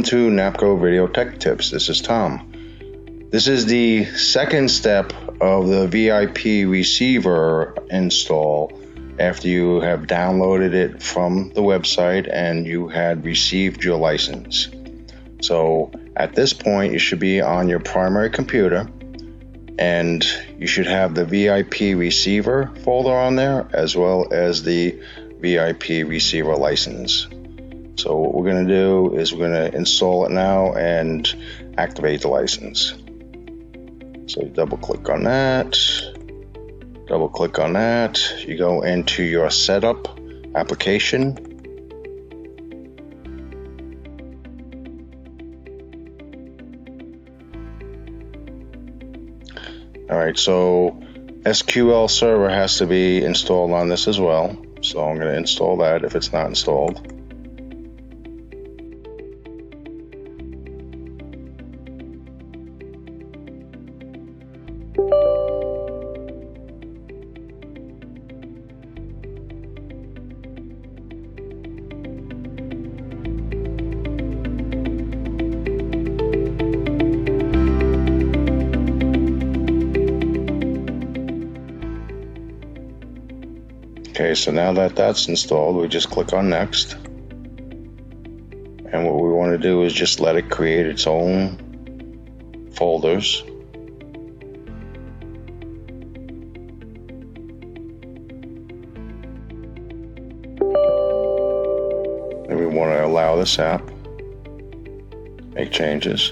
Welcome to NAPCO Video Tech Tips. This is Tom. This is the second step of the VIP receiver install after you have downloaded it from the website and you had received your license. So at this point, you should be on your primary computer and you should have the VIP receiver folder on there as well as the VIP receiver license. So what we're going to do is we're going to install it now and activate the license. So you double click on that, you go into your setup application. Alright, so SQL Server has to be installed on this as well. So I'm going to install that if it's not installed. Okay, so now that that's installed, we just click on Next. And what we want to do is just let it create its own folders. And we want to allow this app to make changes.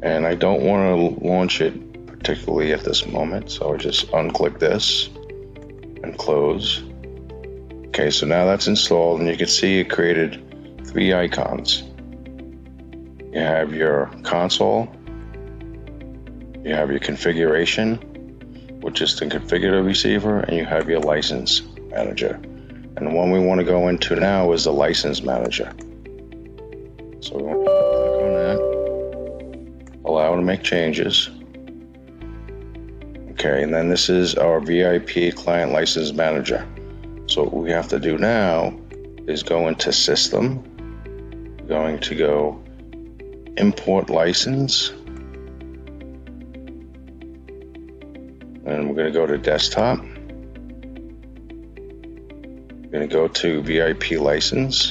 And I don't want to launch it particularly at this moment, so I just unclick this and close. Okay, so now that's installed, and you can see it created 3 icons. You have your console, you have your configuration, which is to configure the receiver, and you have your license manager. And the one we want to go into now is the license manager. So we want to click on that. Allow to make changes. Okay, and then this is our VIP Client License Manager. So what we have to do now is go into System. We're going to go Import License. And we're going to go to Desktop. We're going to go to VIP License.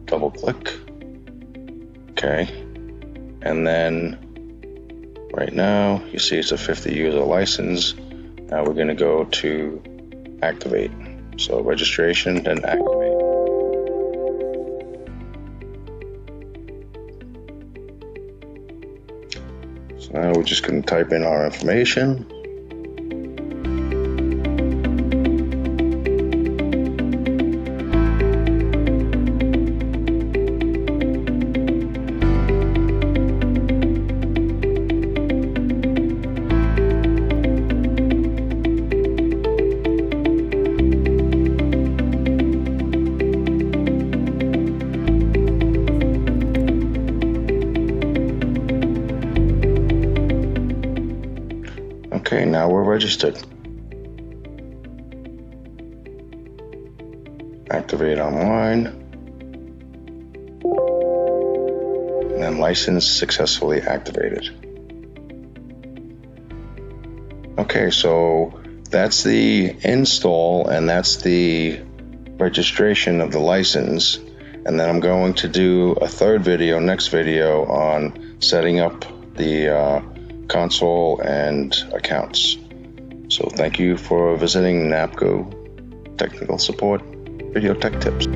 Double click. Okay. And then right now you see it's a 50 user license. Now we're going to go to activate. So registration, then activate. So now we're just going to type in our information. Okay, now we're registered. Activate online. And then license successfully activated. Okay, so that's the install and that's the registration of the license. And then I'm going to do a third video, next video, on setting up the console and accounts. So thank you for visiting NAPCO Technical Support Video Tech Tips.